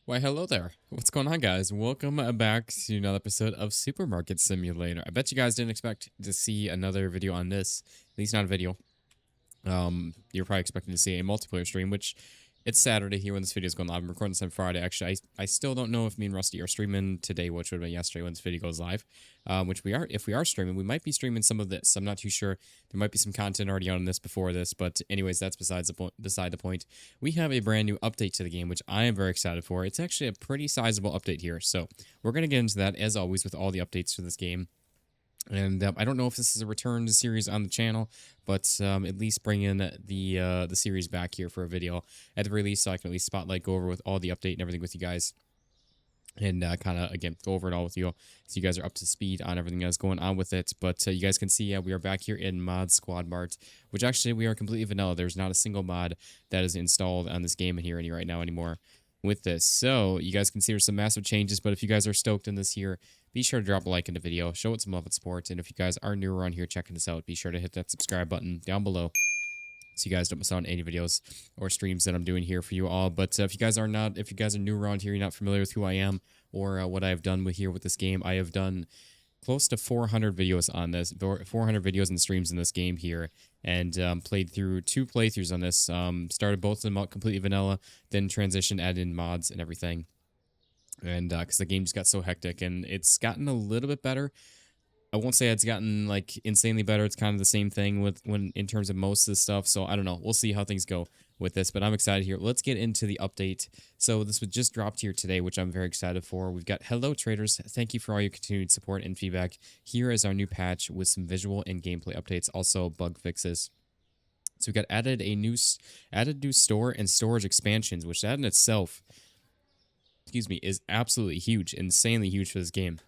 Why, hello there. What's going on, guys? Welcome back to another episode of Supermarket Simulator. I bet you guys didn't expect to see another video on this, at least not a video. You're probably expecting to see a multiplayer stream, which it's Saturday here when this video is going live. I'm recording this on Friday. Actually, I still don't know if me and Rusty are streaming today, which would have been yesterday when this video goes live. Which we are. If we are streaming, we might be streaming some of this. I'm not too sure. There might be some content already on this before this, but anyways, that's beside the point. We have a brand new update to the game, which I am very excited for. It's actually a pretty sizable update here, so we're gonna get into that as always with all the updates to this game. And I don't know if this is a return to series on the channel, but at least bring in the series back here for a video at the very least, so I can at least spotlight, go over with all the update and everything with you guys, and kind of again go over it all with you, so you guys are up to speed on everything that's going on with it. But you guys can see, we are back here in Mod Squad Mart, which actually we are completely vanilla. There's not a single mod that is installed on this game in here right now anymore with this. So you guys can see there's some massive changes, but if you guys are stoked in this here, be sure to drop a like in the video, show it some love and support. And if you guys are new around here checking this out, be sure to hit that subscribe button down below so you guys don't miss out on any videos or streams that I'm doing here for you all. But if you guys are new around here, you're not familiar with who I am or what I've done with this game, I have done close to 400 videos on this, 400 videos and streams in this game here, and played through 2 playthroughs on this. Started both of them out completely vanilla, then transitioned, added in mods and everything. And because the game just got so hectic, and it's gotten a little bit better. I won't say it's gotten like insanely better. It's kind of the same thing in terms of most of the stuff. So I don't know. We'll see how things go with this, but I'm excited here. Let's get into the update. So this was just dropped here today, which I'm very excited for. We've got hello traders. Thank you for all your continued support and feedback. Here is our new patch with some visual and gameplay updates, also bug fixes. So we got added new store and storage expansions, which that in itself, excuse me, is absolutely huge, insanely huge for this game.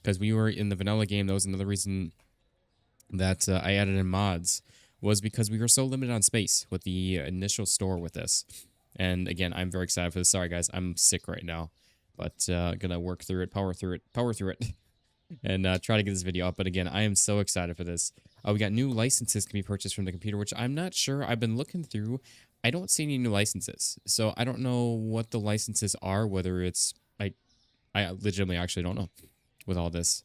Because we were in the vanilla game, that was another reason that I added in mods, was because we were so limited on space with the initial store with this. And again, I'm very excited for this. Sorry guys, I'm sick right now, but gonna work through it, power through it, and try to get this video up. But again, I am so excited for this. We got new licenses can be purchased from the computer, which I'm not sure. I've been looking through. I don't see any new licenses, so I don't know what the licenses are. Whether it's I legitimately actually don't know with all this,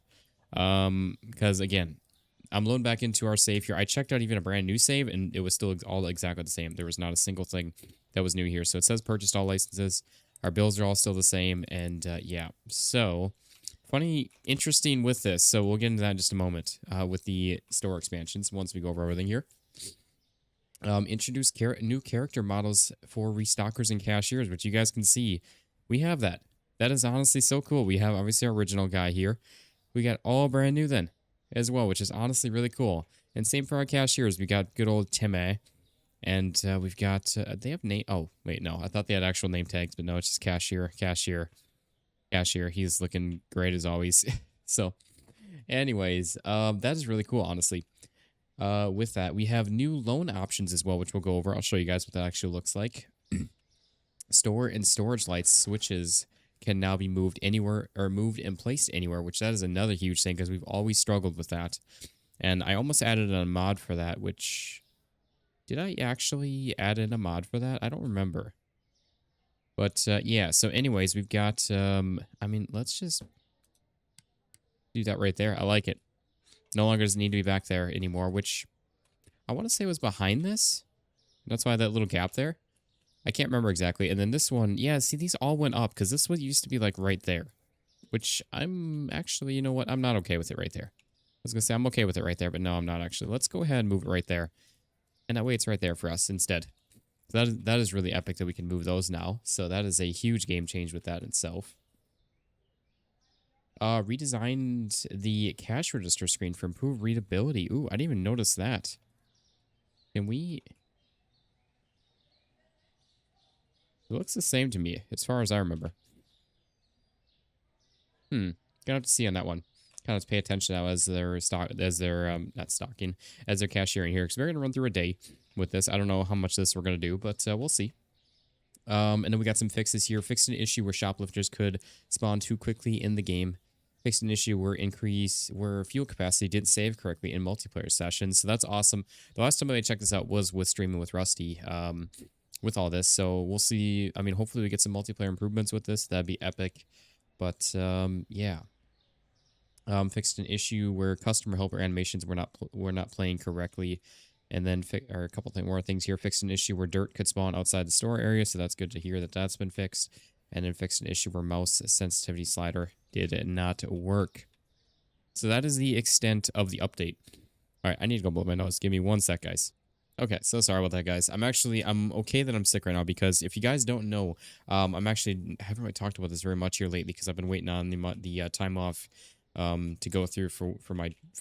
because again, I'm loading back into our save here. I checked out even a brand new save, and it was still all exactly the same. There was not a single thing that was new here. So it says purchased all licenses. Our bills are all still the same, and yeah. So funny, interesting with this. So we'll get into that in just a moment with the store expansions once we go over everything here. Introduce new character models for restockers and cashiers, which you guys can see. We have that. That is honestly so cool. We have obviously our original guy here. We got all brand new then as well, which is honestly really cool. And same for our cashiers. We got good old Timmy. And we've got, they have name. Oh, wait, no. I thought they had actual name tags, but no, it's just cashier. He's looking great as always. So anyways, that is really cool, honestly. With that, we have new loan options as well, which we'll go over. I'll show you guys what that actually looks like. Store and storage lights switches can now be moved anywhere, or moved and placed anywhere, which that is another huge thing because we've always struggled with that. And I almost added a mod for that, which, did I actually add in a mod for that? I don't remember. But yeah, so anyways, we've got, I mean, let's just do that right there. I like it. No longer does it need to be back there anymore, which I want to say was behind this. That's why that little gap there. I can't remember exactly. And then this one, yeah, see, these all went up because this one used to be like right there, which I'm actually, you know what? I'm not okay with it right there. I was going to say I'm okay with it right there, but no, I'm not actually. Let's go ahead and move it right there. And that way it's right there for us instead. So that is really epic that we can move those now. So that is a huge game change with that itself. Redesigned the cash register screen for improved readability. Ooh, I didn't even notice that. Can we... It looks the same to me, as far as I remember. Gonna have to see on that one. Kind of pay attention now as their as their cashiering here, because we're gonna run through a day with this. I don't know how much this we're gonna do, but we'll see. And then we got some fixes here. Fixed an issue where shoplifters could spawn too quickly in the game. Fixed an issue where fuel capacity didn't save correctly in multiplayer sessions. So that's awesome. The last time I checked this out was with streaming with Rusty. with all this. So we'll see. I mean, hopefully we get some multiplayer improvements with this. That'd be epic. But yeah, fixed an issue where customer helper animations were not playing correctly, and then or a couple more things here. Fixed an issue where dirt could spawn outside the store area, so that's good to hear that that's been fixed. And then fixed an issue where mouse sensitivity slider did not work. So that is the extent of the update. All right, I need to go blow my nose. Give me 1 sec, guys. Okay, so sorry about that, guys. I'm okay that I'm sick right now because if you guys don't know, I haven't really talked about this very much here lately because I've been waiting on the time off to go through for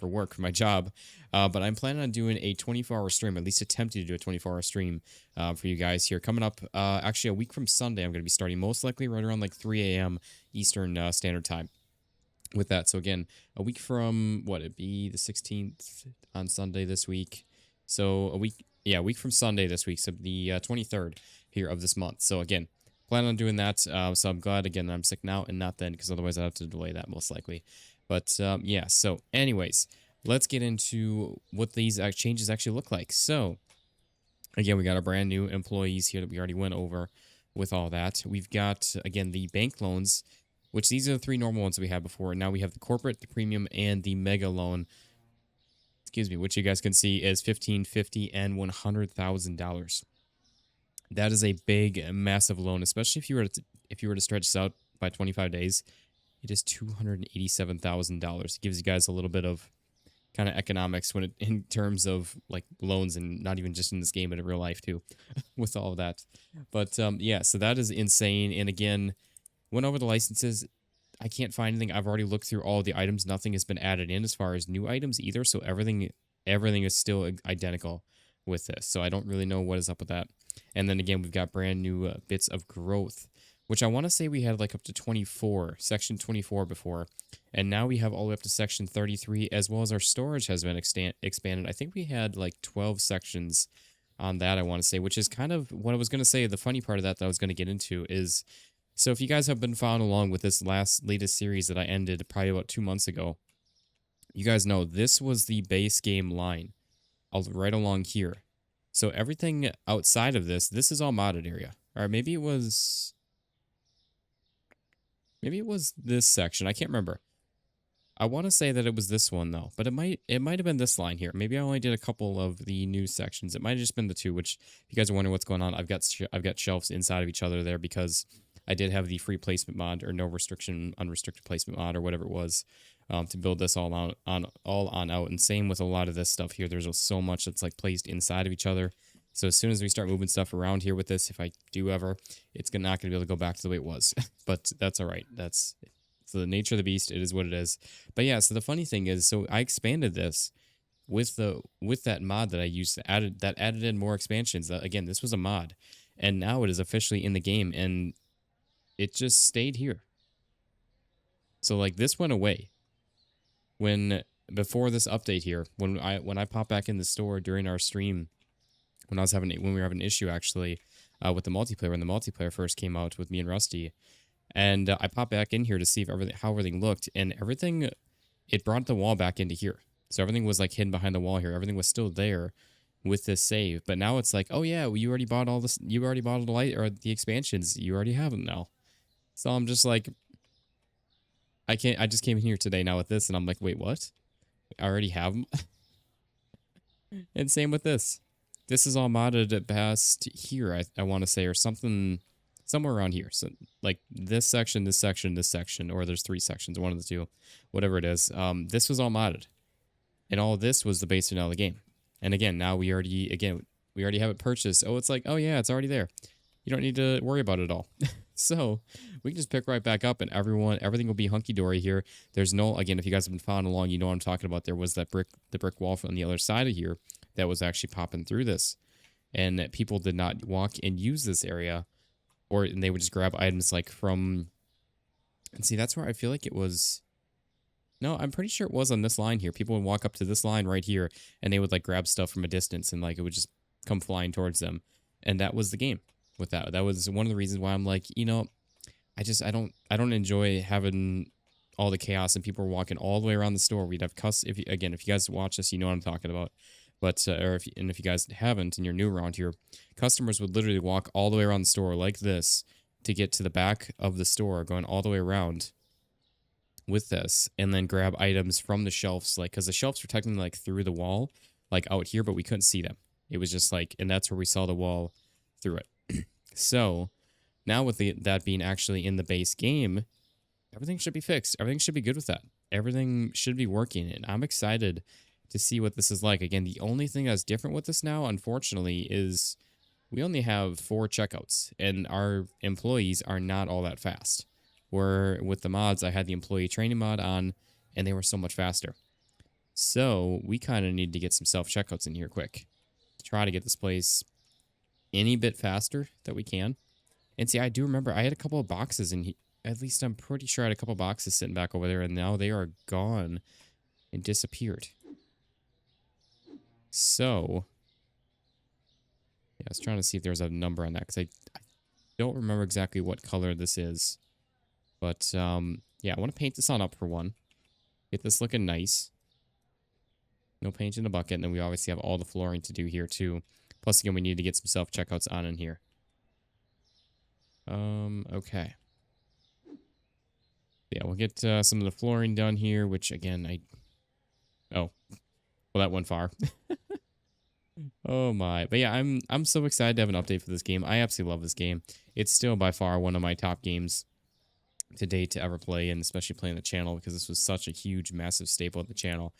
work for my job. But I'm planning on doing a 24-hour stream, at least attempting to do a 24-hour stream for you guys here coming up. Actually, a week from Sunday, I'm going to be starting most likely right around like 3 a.m. Eastern Standard Time with that. So again, a week from what it'd be the 16th on Sunday this week. So a week from Sunday this week. So the 23rd here of this month. So again, plan on doing that. So I'm glad again that I'm sick now and not then, because otherwise I'd have to delay that most likely. But yeah. So anyways, let's get into what these changes actually look like. So again, we got our brand new employees here that we already went over with all that. We've got again the bank loans, which these are the 3 normal ones we had before. And now we have the corporate, the premium, and the mega loan. Excuse me, which you guys can see is $1,550 and $100,000. That is a big, massive loan, especially if you were to stretch this out by 25 days. It is $287,000. It gives you guys a little bit of kind of economics in terms of like loans, and not even just in this game, but in real life too, with all of that. But yeah, so that is insane. And again, went over the licenses. I can't find anything. I've already looked through all the items. Nothing has been added in as far as new items either. So everything is still identical with this. So I don't really know what is up with that. And then again, we've got brand new bits of growth, which I want to say we had like up to 24, section 24 before. And now we have all the way up to section 33, as well as our storage has been expanded. I think we had like 12 sections on that, I want to say, which is kind of what I was going to say. The funny part of that I was going to get into is, so if you guys have been following along with this latest series that I ended probably about 2 months ago, you guys know this was the base game line right along here. So everything outside of this is all modded area. Or maybe it was this section. I can't remember. I want to say that it was this one though, but it might have been this line here. Maybe I only did a couple of the new sections. It might have just been the 2. Which, if you guys are wondering what's going on, I've got shelves inside of each other there because I did have the free placement mod, or no restriction, unrestricted placement mod, or whatever it was, to build this all on out. And same with a lot of this stuff here. There's so much that's like placed inside of each other. So as soon as we start moving stuff around here with this, if I do ever, it's not going to be able to go back to the way it was. But that's all right. That's the nature of the beast. It is what it is. But yeah, so the funny thing is, so I expanded this with that mod that I used that added in more expansions. Again, this was a mod, and now it is officially in the game, and it just stayed here. So like this went away before this update here, when I popped back in the store during our stream, when we were having an issue actually with the multiplayer, when the multiplayer first came out with me and Rusty, and I popped back in here to see how everything looked, and it brought the wall back into here. So everything was like hidden behind the wall here. Everything was still there with this save, but now it's like, oh yeah, well, you already bought all this. You already bought the light or the expansions. You already have them now. So I'm just like, I just came in here today now with this, and I'm like, wait, what? I already have them. And same with this. This is all modded past here, I want to say, or something, somewhere around here. So like this section, or there's 3 sections, one of the 2, whatever it is. This was all modded, and all of this was the base vanilla game. And again, now we already have it purchased. Oh, it's like, oh yeah, it's already there. You don't need to worry about it all. So we can just pick right back up, and everything will be hunky-dory here. There's no, again, if you guys have been following along, you know what I'm talking about. There was the brick wall on the other side of here that was actually popping through this, and that people did not walk and use this area, and they would just grab items like from, and see, that's where I feel like it was. No, I'm pretty sure it was on this line here. People would walk up to this line right here, and they would like grab stuff from a distance, and like it would just come flying towards them, and that was the game. With that was one of the reasons why I'm like, I don't enjoy having all the chaos and people are walking all the way around the store. We'd have if you guys watch this, you know what I'm talking about. But if you guys haven't and you're new around here, customers would literally walk all the way around the store like this to get to the back of the store, going all the way around with this, and then grab items from the shelves, like because the shelves were technically like through the wall, like out here, but we couldn't see them. It was just like, and that's where we saw the wall through it. So now with that being actually in the base game, everything should be fixed. Everything should be good with that. Everything should be working, and I'm excited to see what this is like. Again, the only thing that's different with this now, unfortunately, is we only have 4 checkouts, and our employees are not all that fast. Where with the mods, I had the employee training mod on, and they were so much faster. So we kind of need to get some self-checkouts in here quick to try to get this place any bit faster that we can. And see, I do remember I had a couple of boxes in here. At least I'm pretty sure I had a couple of boxes sitting back over there, and now they are gone and disappeared. So, yeah, I was trying to see if there's a number on that, because I don't remember exactly what color this is. But, yeah, I want to paint this on up for one. Get this looking nice. No paint in the bucket, and then we obviously have all the flooring to do here, too. Plus, again, we need to get some self-checkouts on in here. Okay. Yeah, we'll get some of the flooring done here, which, again, oh, well, that went far. Oh, my. But, yeah, I'm so excited to have an update for this game. I absolutely love this game. It's still by far one of my top games to date to ever play, and especially playing the channel, because this was such a huge, massive staple of the channel.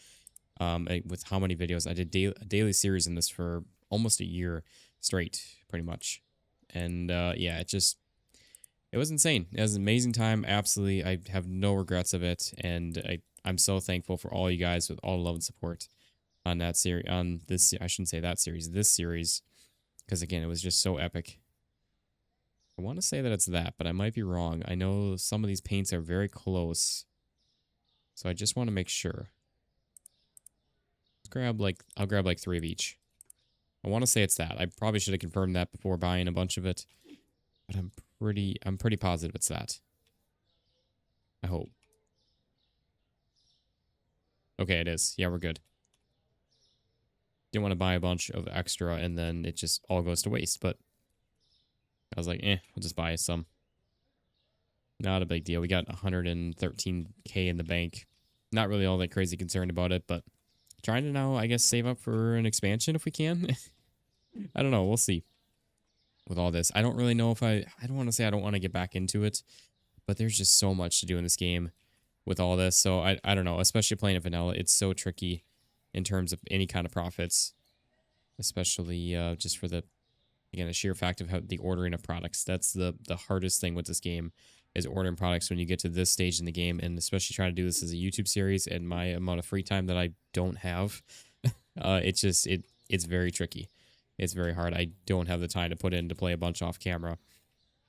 With how many videos I did a daily series in this for almost a year straight, pretty much. And yeah, it was insane. It was an amazing time. Absolutely, I have no regrets of it, and I'm so thankful for all you guys with all the love and support on that series. On this, I shouldn't say that series. This series, because again, it was just so epic. I want to say that it's that, but I might be wrong. I know some of these paints are very close, so I just want to make sure. I'll grab like 3 of each. I want to say it's that. I probably should have confirmed that before buying a bunch of it, but I'm pretty positive it's that. I hope. Okay, it is. Yeah, we're good. Didn't want to buy a bunch of extra and then it just all goes to waste, but I was like, we'll just buy some. Not a big deal. We got 113K in the bank. Not really all that crazy concerned about it, but trying to now, I guess, save up for an expansion if we can. I don't know. We'll see. With all this, I don't really know if I don't want to say I don't want to get back into it, but there's just so much to do in this game with all this. So I don't know, especially playing it vanilla. It's so tricky in terms of any kind of profits, especially just for the sheer fact of how the ordering of products. That's the hardest thing with this game, is ordering products when you get to this stage in the game, and especially trying to do this as a YouTube series and my amount of free time that I don't have. It's very tricky. It's very hard. I don't have the time to put in to play a bunch off camera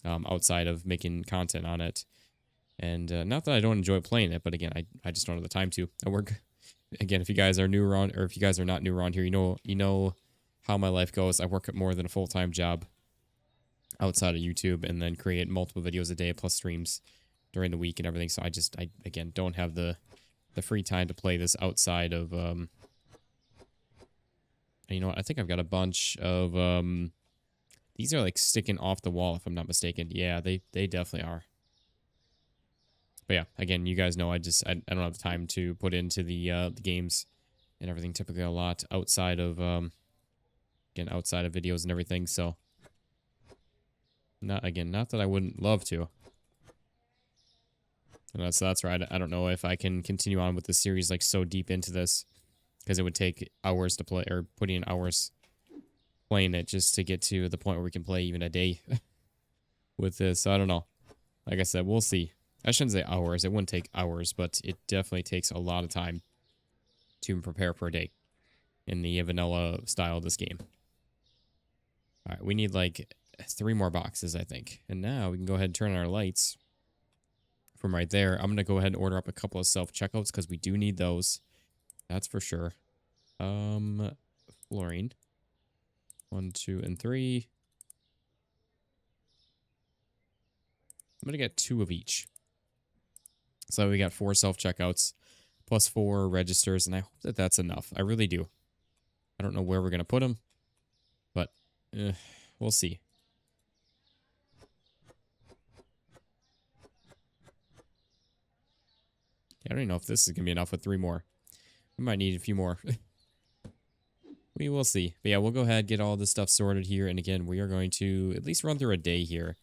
outside of making content on it. And not that I don't enjoy playing it, but again, I just don't have the time to. I work, again, if you guys are new around, or if you guys are not new around here, you know how my life goes. I work at more than a full-time job outside of YouTube, and then create multiple videos a day plus streams during the week and everything. So I again don't have the free time to play this outside of you know what? I think I've got a bunch of these are like sticking off the wall if I'm not mistaken. Yeah, they definitely are. But yeah, again, you guys know I don't have the time to put into the games and everything typically a lot outside of again, outside of videos and everything. So not that I wouldn't love to. And that's right. I don't know if I can continue on with the series like so deep into this, because it would take hours to play, or putting in hours playing it just to get to the point where we can play even a day with this. So I don't know. Like I said, we'll see. I shouldn't say hours. It wouldn't take hours, but it definitely takes a lot of time to prepare for a day in the vanilla style of this game. All right, we need like 3 more boxes, I think. And now we can go ahead and turn on our lights from right there. I'm going to go ahead and order up a couple of self-checkouts because we do need those. That's for sure. Flooring. 1, 2, and 3. I'm going to get 2 of each. So we got 4 self-checkouts plus 4 registers, and I hope that that's enough. I really do. I don't know where we're going to put them, but we'll see. I don't even know if this is going to be enough with 3 more. We might need a few more. We will see. But yeah, we'll go ahead, get all this stuff sorted here. And again, we are going to at least run through a day here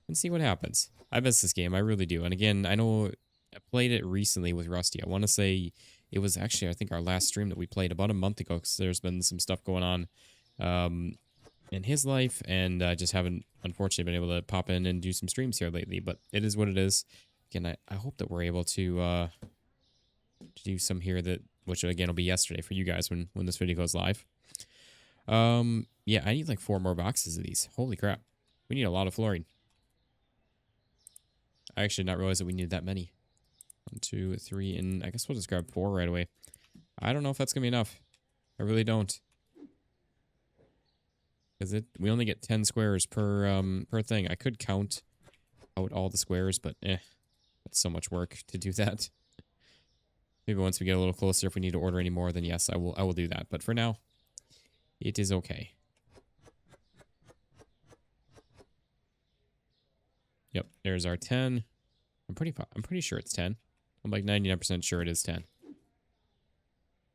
and see what happens. I miss this game. I really do. And again, I know I played it recently with Rusty. I want to say it was actually, I think, our last stream that we played about a month ago, because there's been some stuff going on in his life, and I just haven't, unfortunately, been able to pop in and do some streams here lately. But it is what it is. Again, I hope that we're able to do some here, that, which again will be yesterday for you guys when this video goes live. Yeah, I need like 4 more boxes of these. Holy crap. We need a lot of flooring. I actually did not realize that we needed that many. 1, 2, 3, and I guess we'll just grab 4 right away. I don't know if that's gonna be enough. I really don't. Because we only get 10 squares per thing. I could count out all the squares, but that's so much work to do that. Maybe once we get a little closer, if we need to order any more, then yes, I will do that. But for now, it is okay. Yep, there's our 10. I'm pretty sure it's 10. I'm like 99% sure it is 10.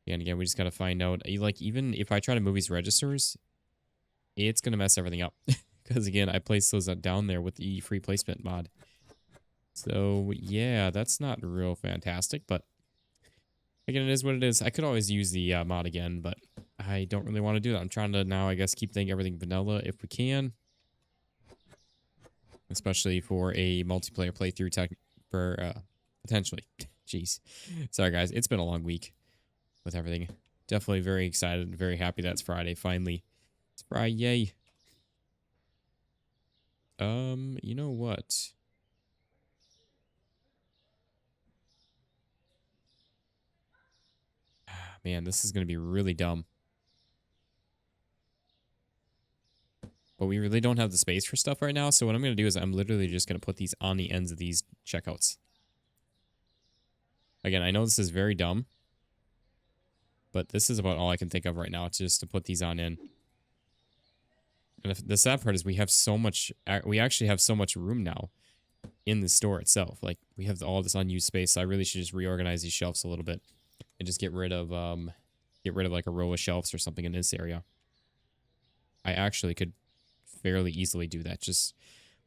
Yeah, and again, we just gotta find out. Like, even if I try to move these registers, it's gonna mess everything up. Because again, I placed those down there with the free placement mod. So yeah, that's not real fantastic, but again, it is what it is. I could always use the mod again, but I don't really want to do that. I'm trying to now, I guess, keep everything vanilla if we can. Especially for a multiplayer playthrough potentially. Jeez. Sorry, guys. It's been a long week with everything. Definitely very excited and very happy that it's Friday, finally. It's Friday. You know what? Man, this is going to be really dumb. But we really don't have the space for stuff right now. So what I'm going to do is I'm literally just going to put these on the ends of these checkouts. Again, I know this is very dumb. But this is about all I can think of right now, just to put these on in. And the sad part is we have so much, we actually have so much room now in the store itself. Like, we have all this unused space. So I really should just reorganize these shelves a little bit and just get rid of like a row of shelves or something in this area. I actually could fairly easily do that. Just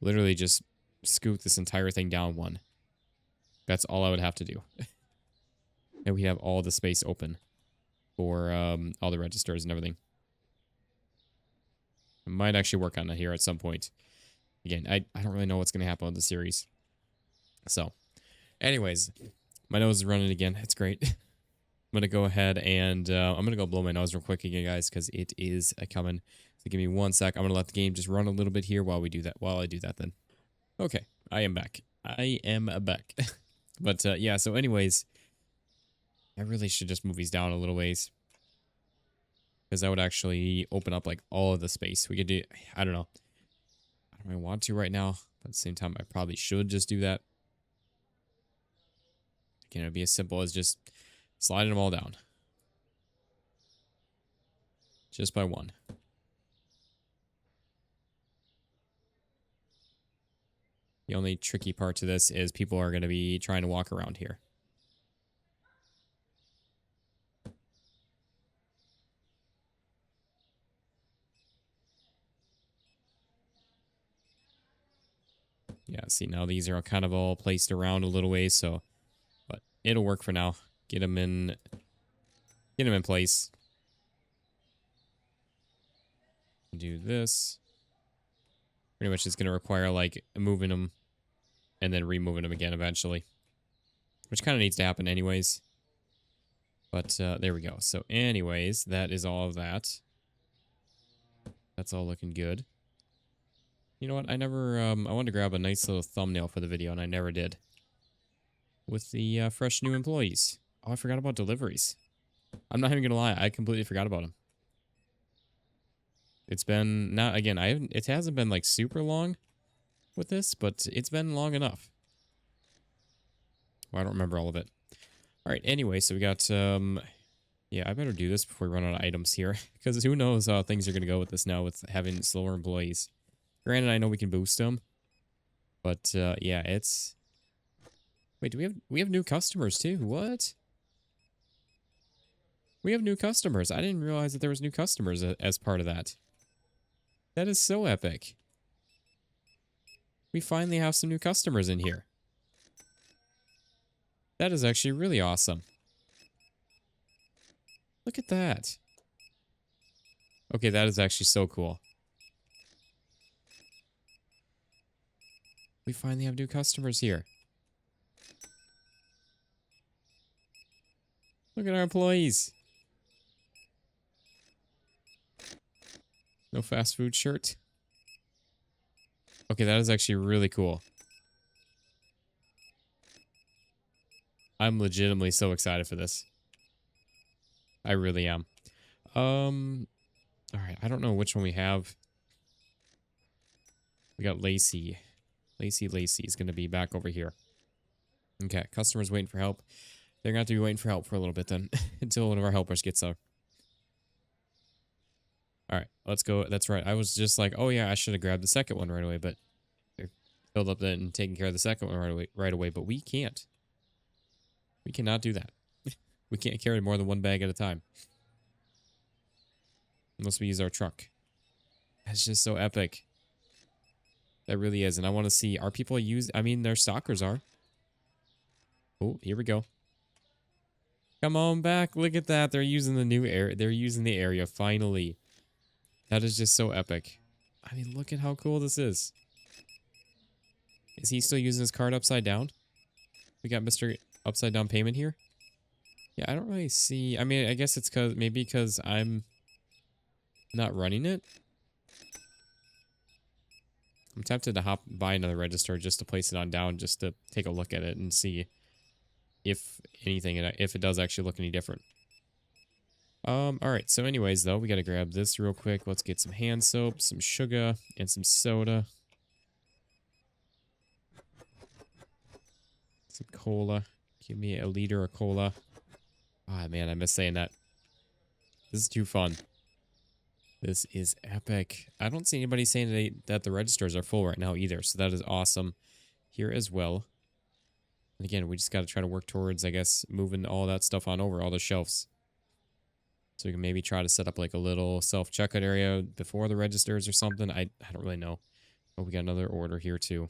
literally just scoot this entire thing down one. That's all I would have to do. And we have all the space open for all the registers and everything. I might actually work on it here at some point. Again, I don't really know what's going to happen with the series. So, anyways, my nose is running again. It's great. I'm going to go ahead and I'm going to go blow my nose real quick again, guys, because it is coming. So give me 1 sec. I'm going to let the game just run a little bit here while we do that. While I do that then. Okay, I am back. I am back. But yeah, so anyways, I really should just move these down a little ways. Because that would actually open up like all of the space. We could do, I don't know. I don't really want to right now. But at the same time, I probably should just do that. Again, it'd be as simple as just sliding them all down. Just by one. The only tricky part to this is people are going to be trying to walk around here. Yeah, see, now these are kind of all placed around a little ways, so, but it'll work for now. Get them in place. Do this. Pretty much it's going to require, like, moving them and then removing them again eventually. Which kind of needs to happen anyways. But there we go. So anyways, that is all of that. That's all looking good. You know what? I wanted to grab a nice little thumbnail for the video, and I never did. With the fresh new employees. Oh, I forgot about deliveries. I'm not even going to lie. I completely forgot about them. It's been, not, again, it hasn't been like super long with this, but it's been long enough. Well, I don't remember all of it. All right, anyway, so we got Yeah, I better do this before we run out of items here. Because who knows how things are going to go with this now with having slower employees. Granted, I know we can boost them. But, yeah, it's... Wait, do we have new customers, too? What? We have new customers. I didn't realize that there was new customers as part of that. That is so epic. We finally have some new customers in here. That is actually really awesome. Look at that. Okay, that is actually so cool. We finally have new customers here. Look at our employees. No fast food shirt. Okay, that is actually really cool. I'm legitimately so excited for this. I really am. All right, I don't know which one we have. We got Lacey. Lacey is going to be back over here. Okay, customers waiting for help. They're going to have to be waiting for help for a little bit then. Until one of our helpers gets up. Alright, let's go. That's right. I was just like, oh yeah, I should have grabbed the second one right away. But they're filled up and taking care of the second one right away. But we can't. We cannot do that. We can't carry more than one bag at a time. Unless we use our truck. That's just so epic. That really is. And I want to see, are people I mean, their stalkers are. Oh, here we go. Come on back. Look at that. They're using the new area. They're using the area finally. That is just so epic. I mean, look at how cool this is. Is he still using his card upside down? We got Mr. Upside Down Payment here. Yeah, I don't really see. I mean, I guess it's maybe because I'm not running it. I'm tempted to buy another register just to place it on down, just to take a look at it and see if anything, if it does actually look any different. All right. So anyways, though, we got to grab this real quick. Let's get some hand soap, some sugar, and some soda. Some cola. Give me a liter of cola. Ah, man, I miss saying that. This is too fun. This is epic. I don't see anybody saying that the registers are full right now either, so that is awesome here as well. And again, we just got to try to work towards, I guess, moving all that stuff on over, all the shelves. So we can maybe try to set up like a little self-checkout area before the registers or something. I don't really know. Oh, we got another order here too.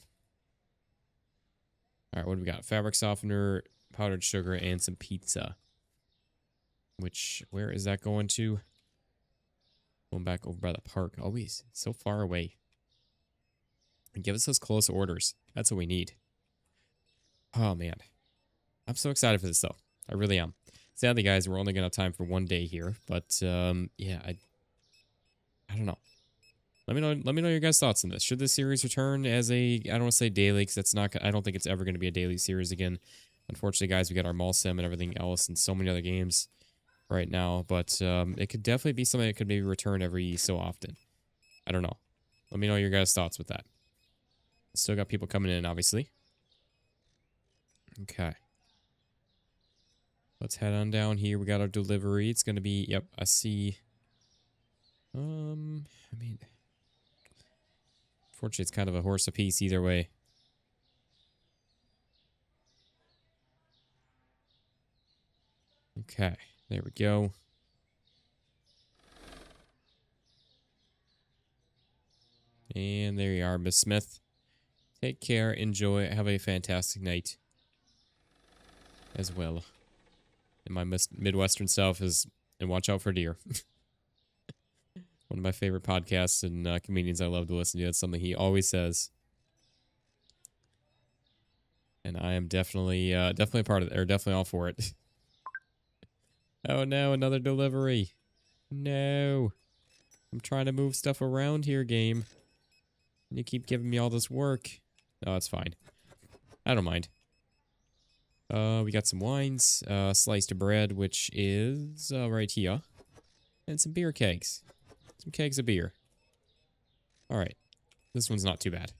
All right, what do we got? Fabric softener, powdered sugar, and some pizza. Where is that going to? Going back over by the park. Always so far away. And give us those close orders. That's what we need. Oh, man. I'm so excited for this, though. I really am. Sadly, guys, we're only going to have time for one day here. But, yeah, I don't know. Let me know your guys' thoughts on this. Should this series return as I don't want to say daily, because that's not, I don't think it's ever going to be a daily series again. Unfortunately, guys, we got our mall sim and everything else and so many other games right now. But it could definitely be something that could maybe return every so often. I don't know. Let me know your guys' thoughts with that. Still got people coming in, obviously. Okay. Let's head on down here. We got our delivery. It's going to be, yep, I see. I mean, fortunately, it's kind of a horse apiece either way. Okay, there we go. And there you are, Miss Smith. Take care, enjoy, have a fantastic night as well. And my Midwestern self is, and watch out for deer. One of my favorite podcasts and comedians I love to listen to. That's something he always says. And I am definitely a part of it, or definitely all for it. Oh no, another delivery. No. I'm trying to move stuff around here, game. And you keep giving me all this work. No, it's fine. I don't mind. We got some wines, sliced bread, which is right here. And some beer kegs. Some kegs of beer. Alright. This one's not too bad.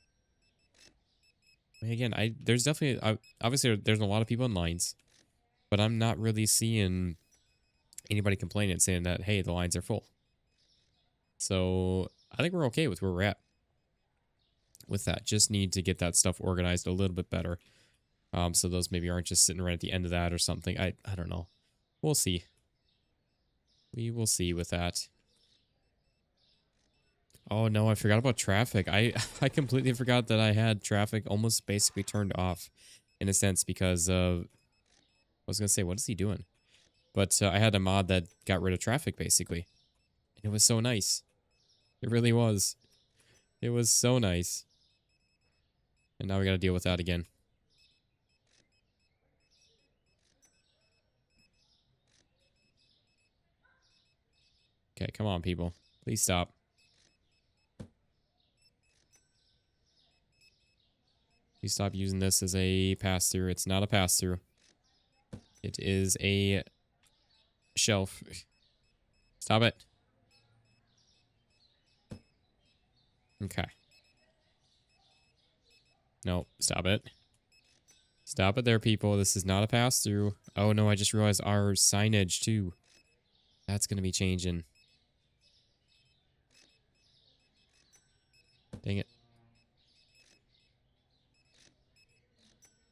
Again, there's definitely, obviously there's a lot of people in lines. But I'm not really seeing anybody complaining and saying that, hey, the lines are full. So I think we're okay with where we're at with that. Just need to get that stuff organized a little bit better. So those maybe aren't just sitting right at the end of that or something. I don't know. We'll see. We will see with that. Oh no, I forgot about traffic. I I completely forgot that I had traffic almost basically turned off in a sense because of, I was gonna say, what is he doing? But I had a mod that got rid of traffic basically. And it was so nice. It really was. It was so nice. And now we gotta deal with that again. Okay, come on, people. Please stop. Please stop using this as a pass-through. It's not a pass-through. It is a shelf. Stop it. Okay. No, stop it. Stop it there, people. This is not a pass-through. Oh, no, I just realized our signage, too. That's going to be changing. Dang it.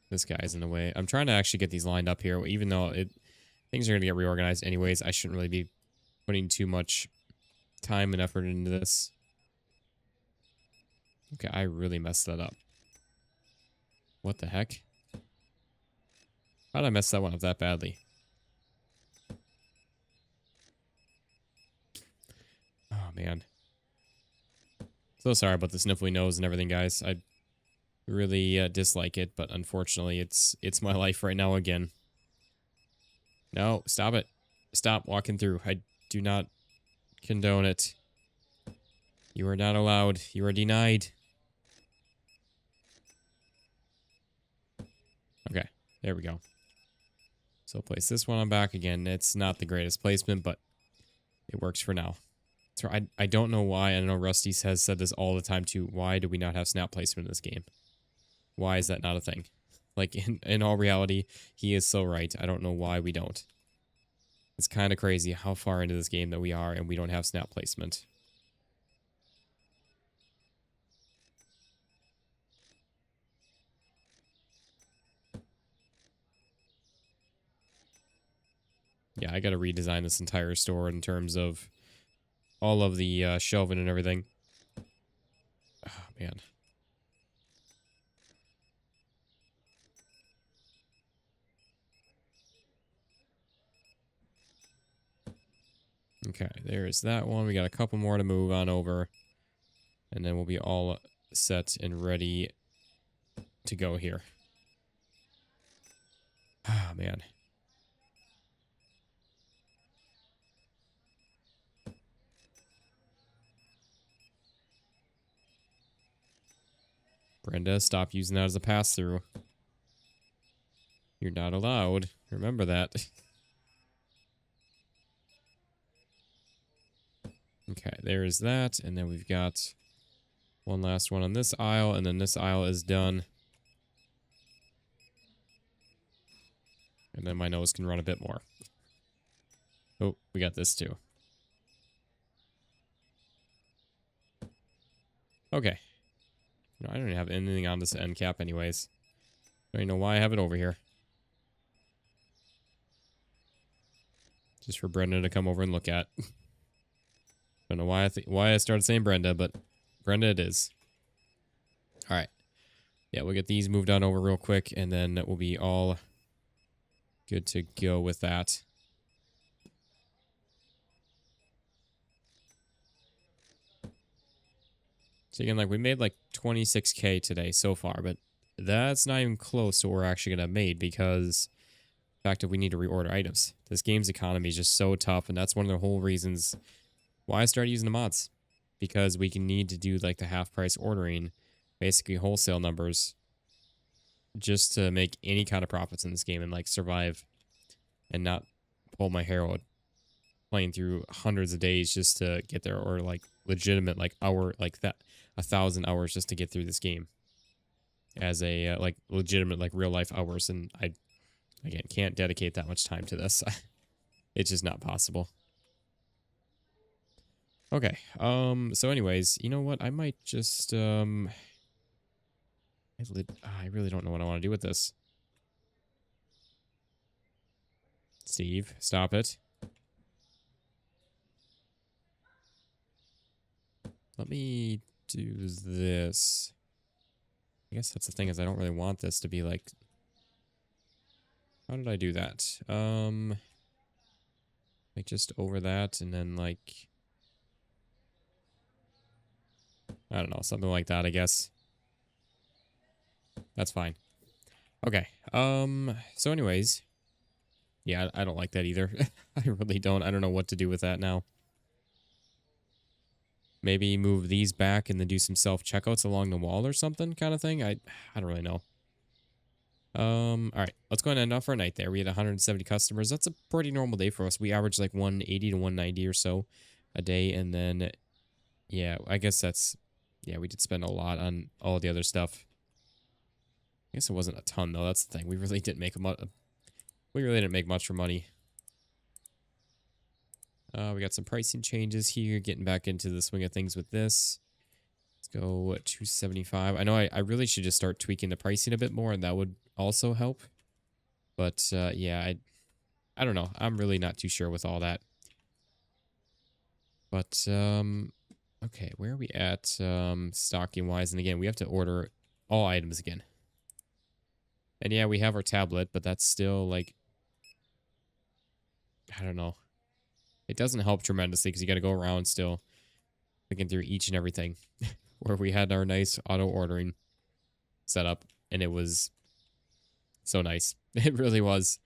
This guy's in the way. I'm trying to actually get these lined up here, even though things are going to get reorganized anyways. I shouldn't really be putting too much time and effort into this. Okay, I really messed that up. What the heck? How did I mess that one up that badly? Oh, man. So sorry about the sniffly nose and everything, guys. I really dislike it, but unfortunately, it's my life right now again. No, stop it. Stop walking through. I do not condone it. You are not allowed. You are denied. Okay, there we go. So place this one on back again. It's not the greatest placement, but it works for now. So I don't know why. I know Rusty has said this all the time too. Why do we not have snap placement in this game? Why is that not a thing? Like, in all reality, he is so right. I don't know why we don't. It's kind of crazy how far into this game that we are and we don't have snap placement. Yeah, I got to redesign this entire store in terms of all of the shelving and everything. Oh, man. Okay, there's that one. We got a couple more to move on over. And then we'll be all set and ready to go here. Ah, oh, man. Brenda, stop using that as a pass-through. You're not allowed. Remember that. Okay, there is that. And then we've got one last one on this aisle. And then this aisle is done. And then my nose can run a bit more. Oh, we got this too. Okay. No, I don't even have anything on this end cap anyways. I don't even know why I have it over here. Just for Brenda to come over and look at. Don't know why I started saying Brenda, but Brenda it is. All right. Yeah, we'll get these moved on over real quick, and then we'll be all good to go with that. So again, like we made like 26K today so far, but that's not even close to what we're actually gonna have made because the fact that we need to reorder items. This game's economy is just so tough, and that's one of the whole reasons why I started using the mods. Because we can need to do like the half price ordering, basically wholesale numbers, just to make any kind of profits in this game and like survive and not pull my hair out playing through hundreds of days just to get there, or like legitimate like hour like that 1,000 hours just to get through this game as a like legitimate like real life hours. And I again can't dedicate that much time to this. It's just not possible. Okay. So anyways, you know what? I might just I really don't know what I want to do with this. Steve, stop it. Let me do this. I guess that's the thing, is I don't really want this to be like, how did I do that? Like just over that, and then like, I don't know, something like that, I guess. That's fine. Okay. So anyways, yeah, I don't like that either. I really don't. I don't know what to do with that now. Maybe move these back and then do some self-checkouts along the wall or something kind of thing. I don't really know. All right, let's go ahead and end off our night there. We had 170 customers. That's a pretty normal day for us. We average like 180 to 190 or so a day. And then, yeah, I guess that's, yeah, we did spend a lot on all the other stuff. I guess it wasn't a ton though. That's the thing. We really didn't make much for money. We got some pricing changes here. Getting back into the swing of things with this. Let's go 275. I know I really should just start tweaking the pricing a bit more, and that would also help. But yeah, I don't know. I'm really not too sure with all that. But okay, where are we at stocking wise? And again, we have to order all items again. And yeah, we have our tablet, but that's still like, I don't know. It doesn't help tremendously because you got to go around still looking through each and everything. Where we had our nice auto ordering set up, and it was so nice. It really was.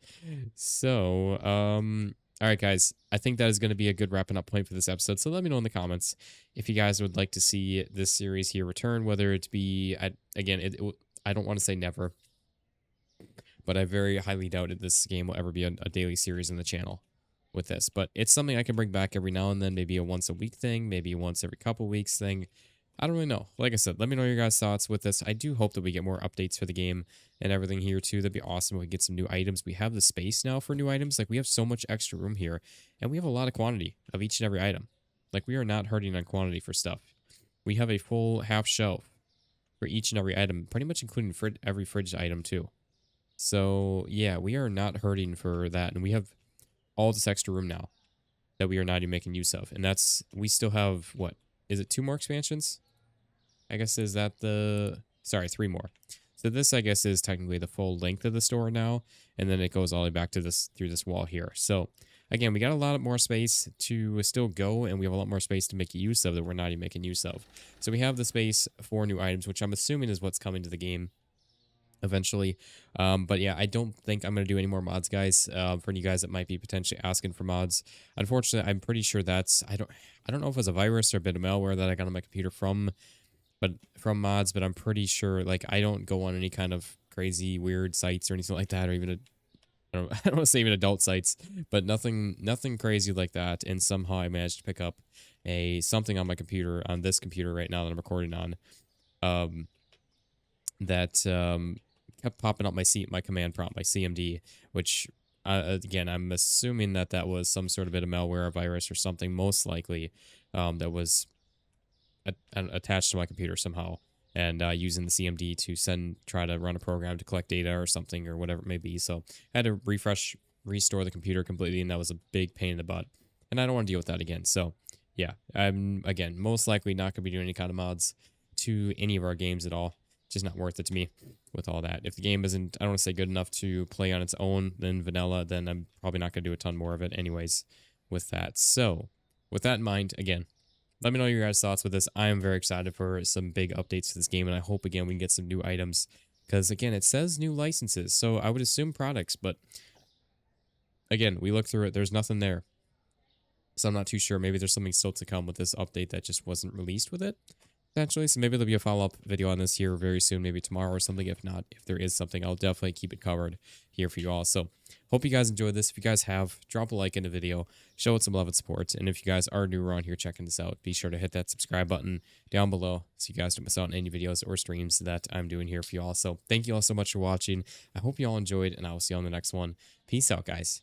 So, all right, guys. I think that is going to be a good wrapping up point for this episode. So let me know in the comments if you guys would like to see this series here return, whether it be, I don't want to say never, but I very highly doubted this game will ever be a daily series in the channel with this. But it's something I can bring back every now and then, maybe a once a week thing, maybe once every couple weeks thing. I don't really know. Like I said, let me know your guys' thoughts with this. I do hope that we get more updates for the game and everything here too. That'd be awesome if we get some new items. We have the space now for new items. Like, we have so much extra room here, and we have a lot of quantity of each and every item. Like, we are not hurting on quantity for stuff. We have a full half shelf for each and every item, pretty much including every fridge item too. So yeah, we are not hurting for that, and we have all this extra room now that we are not even making use of. And that's, we still have, what, is it 2 more expansions? I guess, is that sorry, 3 more. So this, I guess, is technically the full length of the store now, and then it goes all the way back to this, through this wall here. So again, we got a lot more space to still go, and we have a lot more space to make use of that we're not even making use of. So we have the space for new items, which I'm assuming is what's coming to the game eventually. But yeah, I don't think I'm going to do any more mods, guys. For you guys that might be potentially asking for mods, unfortunately, I'm pretty sure that's, I don't know if it was a virus or a bit of malware that I got on my computer from mods, but I'm pretty sure, like, I don't go on any kind of crazy weird sites or anything like that, or even I don't want to say even adult sites, but nothing crazy like that. And somehow I managed to pick up something on my computer, on this computer right now that I'm recording on, that kept popping up my command prompt, my CMD, which again, I'm assuming that was some sort of bit of malware or virus or something, most likely, that was attached to my computer somehow, and using the CMD to try to run a program to collect data or something or whatever it may be. So I had to restore the computer completely, and that was a big pain in the butt. And I don't want to deal with that again. So yeah, I'm, again, most likely not going to be doing any kind of mods to any of our games at all. Just not worth it to me with all that. If the game isn't, I don't want to say good enough to play on its own, then vanilla, then I'm probably not going to do a ton more of it anyways with that. So with that in mind, again, let me know your guys' thoughts with this. I am very excited for some big updates to this game, and I hope, again, we can get some new items. Because, again, it says new licenses, so I would assume products, but, again, we look through it, there's nothing there. So I'm not too sure. Maybe there's something still to come with this update that just wasn't released with it, potentially. So maybe there'll be a follow-up video on this here very soon, maybe tomorrow or something. If not, if there is something, I'll definitely keep it covered here for you all. So hope you guys enjoyed this. If you guys have, drop a like in the video, show it some love and support. And if you guys are new around here checking this out, be sure to hit that subscribe button down below so you guys don't miss out on any videos or streams that I'm doing here for you all. So thank you all so much for watching. I hope you all enjoyed, and I will see you on the next one. Peace out, guys.